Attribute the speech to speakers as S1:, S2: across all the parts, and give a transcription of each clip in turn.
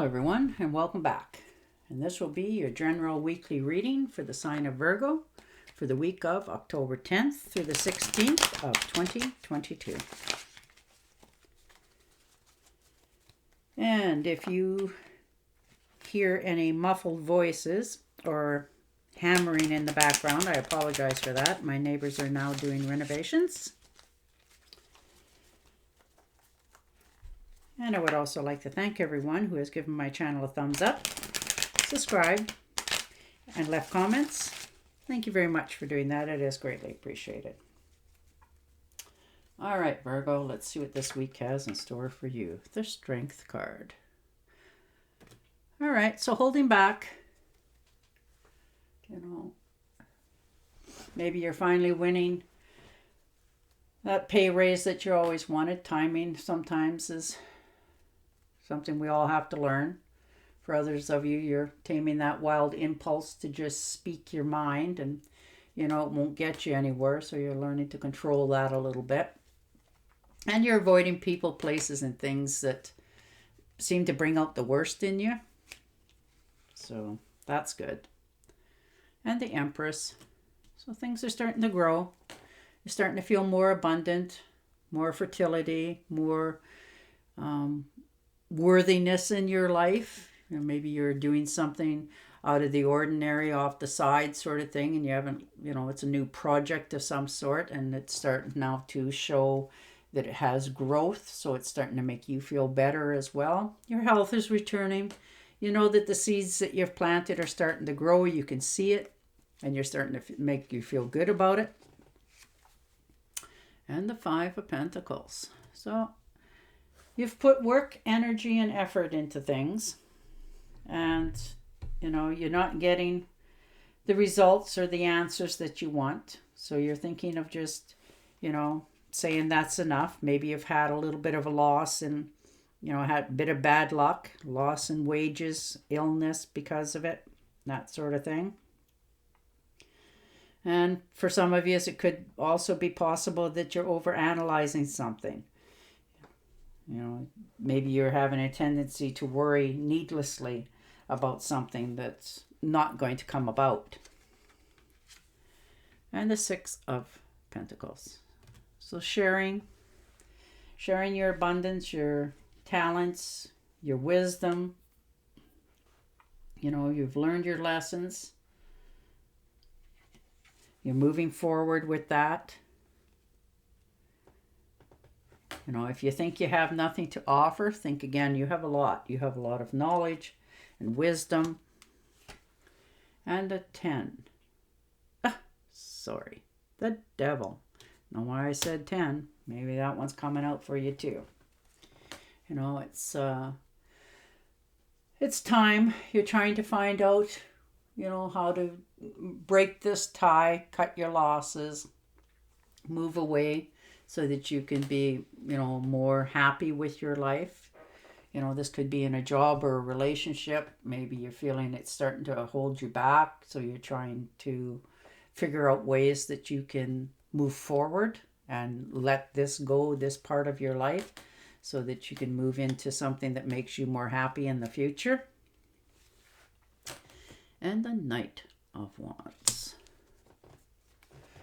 S1: everyone, and welcome back. And this will be your general weekly reading for the sign of Virgo for the week of October 10th through the 16th of 2022. And if you hear any muffled voices or hammering in the background, I apologize for that. My neighbors are now doing renovations. And I would also like to thank everyone who has given my channel a thumbs up, subscribed, and left comments. Thank you very much for doing that. It is greatly appreciated. All right, Virgo, let's see what this week has in store for you. The Strength card. All right, so holding back, maybe you're finally winning that pay raise that you always wanted. Timing sometimes is something we all have to learn. For others of you, you're taming that wild impulse to just speak your mind, and it won't get you anywhere, so you're learning to control that a little bit. And you're avoiding people, places, and things that seem to bring out the worst in you. So that's good. And the Empress. So things are starting to grow. You're starting to feel more abundant, more fertility, more worthiness in your life. Maybe you're doing something out of the ordinary, off the side sort of thing, and you haven't, it's a new project of some sort, and it's starting now to show that it has growth, so it's starting to make you feel better as well. Your health is returning. You know that the seeds that you've planted are starting to grow. You can see it, and you're starting to make you feel good about it. And the Five of Pentacles. So you've put work, energy, and effort into things, and you're not getting the results or the answers that you want. So you're thinking of just, saying that's enough. Maybe you've had a little bit of a loss and, had a bit of bad luck, loss in wages, illness because of it, that sort of thing. And for some of you, it could also be possible that you're overanalyzing something. Maybe you're having a tendency to worry needlessly about something that's not going to come about. And the Six of Pentacles. So sharing your abundance, your talents, your wisdom. You've learned your lessons. You're moving forward with that. If you think you have nothing to offer, think again. You have a lot. You have a lot of knowledge and wisdom. And a 10. The Devil. Know why I said 10. Maybe that one's coming out for you too. It's time. You're trying to find out, how to break this tie, cut your losses, move away so that you can be, more happy with your life. This could be in a job or a relationship. Maybe you're feeling it's starting to hold you back, so you're trying to figure out ways that you can move forward and let this go, this part of your life, so that you can move into something that makes you more happy in the future. And the Knight of Wands.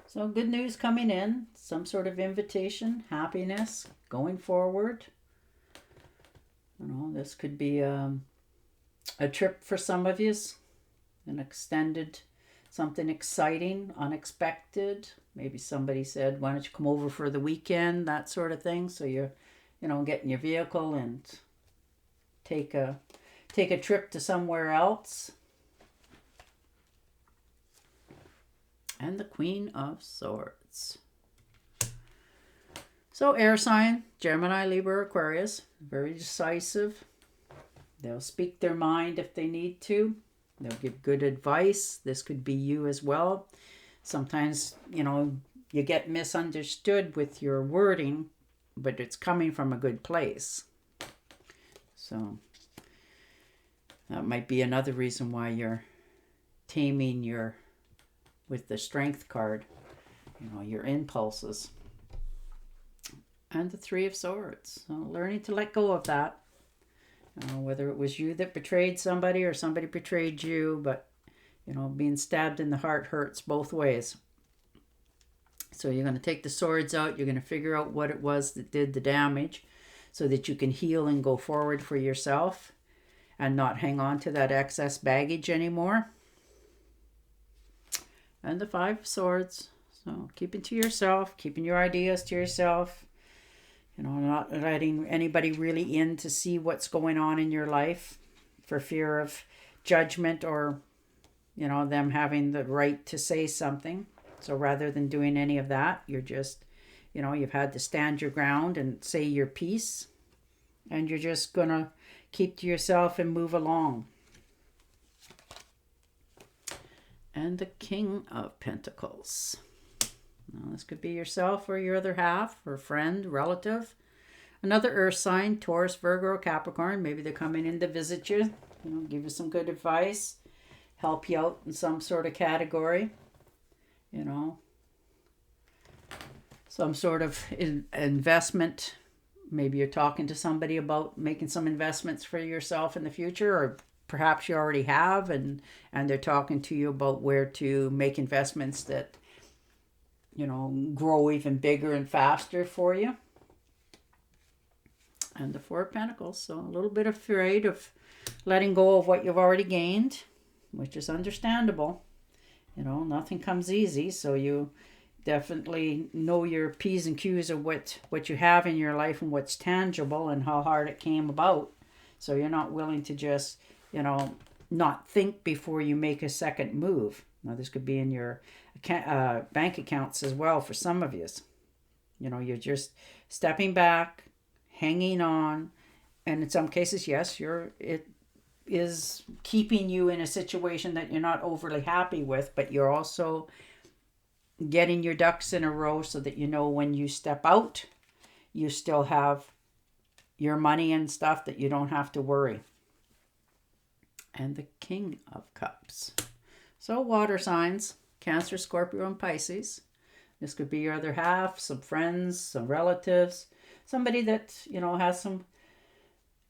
S1: So good news coming in, some sort of invitation, happiness, going forward. This could be a trip for some of you, an extended, something exciting, unexpected. Maybe somebody said, why don't you come over for the weekend, that sort of thing. So you're, get in your vehicle and take a trip to somewhere else. And the Queen of Swords. So air sign, Gemini, Libra, Aquarius, very decisive. They'll speak their mind if they need to. They'll give good advice. This could be you as well. Sometimes, you get misunderstood with your wording, but it's coming from a good place. So that might be another reason why you're taming with the Strength card, your impulses. And the Three of Swords. So learning to let go of that Whether it was you that betrayed somebody or somebody betrayed you, but, being stabbed in the heart hurts both ways. So you're going to take the swords out. You're going to figure out what it was that did the damage so that you can heal and go forward for yourself and not hang on to that excess baggage anymore. And the 5 of Swords. So keeping to yourself, keeping your ideas to yourself. Not letting anybody really in to see what's going on in your life for fear of judgment or, them having the right to say something. So rather than doing any of that, you're just, you've had to stand your ground and say your piece. And you're just going to keep to yourself and move along. And the King of Pentacles. Now, this could be yourself or your other half or friend, relative. Another earth sign, Taurus, Virgo, or Capricorn. Maybe they're coming in to visit you, give you some good advice, help you out in some sort of category, some sort of investment. Maybe you're talking to somebody about making some investments for yourself in the future, or perhaps you already have, and they're talking to you about where to make investments that, grow even bigger and faster for you. And the 4 of Pentacles. So a little bit afraid of letting go of what you've already gained, which is understandable. Nothing comes easy. So you definitely know your P's and Q's of what you have in your life and what's tangible and how hard it came about. So you're not willing to just, not think before you make a second move. Now, this could be in your bank accounts as well for some of you. You're just stepping back, hanging on, and in some cases, yes, it is keeping you in a situation that you're not overly happy with, but you're also getting your ducks in a row so that when you step out, you still have your money and stuff that you don't have to worry. And the King of Cups. So water signs, Cancer, Scorpio, and Pisces. This could be your other half, some friends, some relatives, somebody that, has some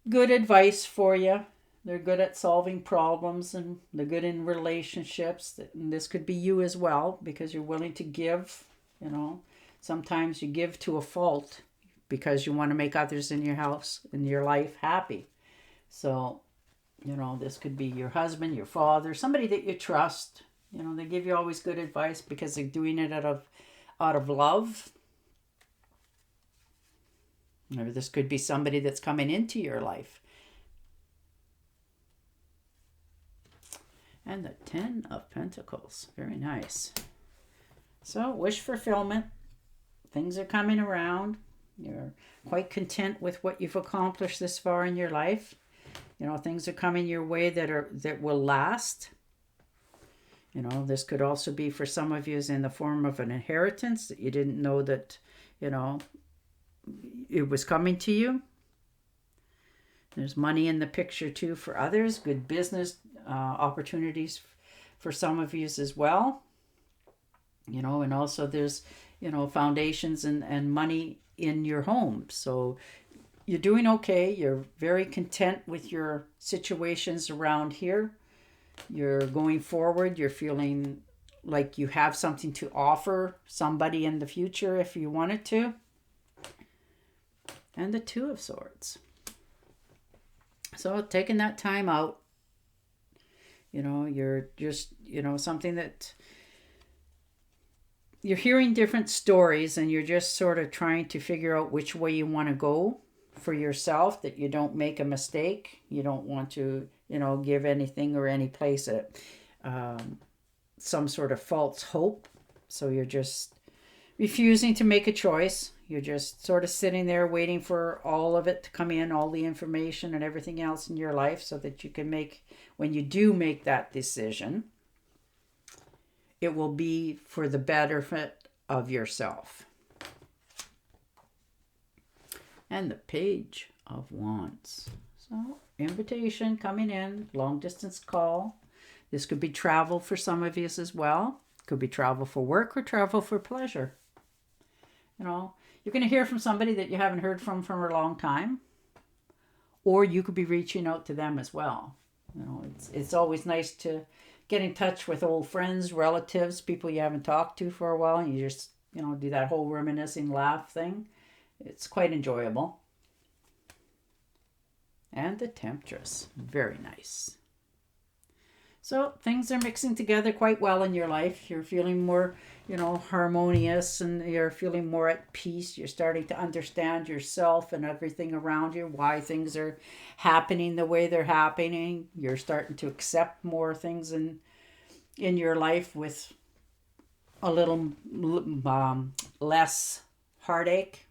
S1: good advice for you. They're good at solving problems and they're good in relationships. And this could be you as well because you're willing to give, Sometimes you give to a fault because you want to make others in your house, in your life, happy. So, this could be your husband, your father, somebody that you trust. They give you always good advice because they're doing it out of love. Or this could be somebody that's coming into your life. And the 10 of Pentacles. Very nice. So, wish fulfillment. Things are coming around. You're quite content with what you've accomplished this far in your life. Things are coming your way that will last. This could also be for some of you in the form of an inheritance that you didn't know that, it was coming to you. There's money in the picture too for others. Good business opportunities for some of you as well. And also there's, foundations and money in your home. So you're doing okay. You're very content with your situations around here. You're going forward. You're feeling like you have something to offer somebody in the future if you wanted to. And the 2 of Swords. So taking that time out, you're just, something that you're hearing different stories and you're just sort of trying to figure out which way you want to go for yourself, that you don't make a mistake. You don't want to, give anything or any place some sort of false hope. So you're just refusing to make a choice. You're just sort of sitting there waiting for all of it to come in, all the information and everything else in your life so that you can when you do make that decision, it will be for the betterment of yourself. And the Page of Wands. So, invitation coming in, long distance call. This could be travel for some of you as well. Could be travel for work or travel for pleasure. You're going to hear from somebody that you haven't heard from for a long time. or you could be reaching out to them as well. You know, it's always nice to get in touch with old friends, relatives, people you haven't talked to for a while, and you just, you know, do that whole reminiscing laugh thing. It's quite enjoyable. And the Temptress, very nice. So things are mixing together quite well in your life. You're feeling more, you know, harmonious, and you're feeling more at peace. You're starting to understand yourself and everything around you, why things are happening the way they're happening. You're starting to accept more things in your life with a little less heartache.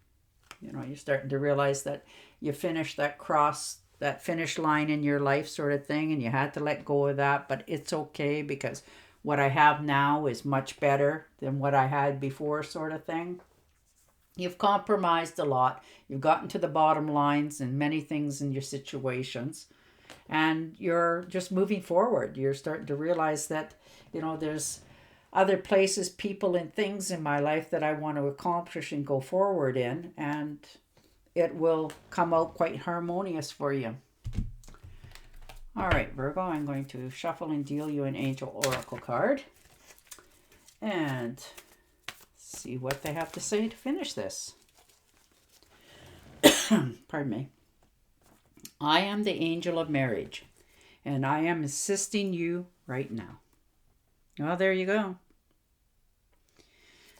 S1: You know, you're starting to realize that you finished that finish line in your life sort of thing, and you had to let go of that, but it's okay because what I have now is much better than what I had before sort of thing. You've compromised a lot. You've gotten to the bottom lines in many things in your situations, and you're just moving forward. You're starting to realize that, you know, there's other places, people, and things in my life that I want to accomplish and go forward in, and it will come out quite harmonious for you. All right, Virgo, I'm going to shuffle and deal you an Angel Oracle card and see what they have to say to finish this. Pardon me. I am the angel of marriage, and I am assisting you right now. Well, there you go.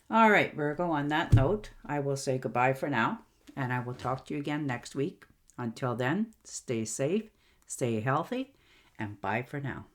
S1: All right, Virgo, on that note, I will say goodbye for now, and I will talk to you again next week. Until then, stay safe, stay healthy, and bye for now.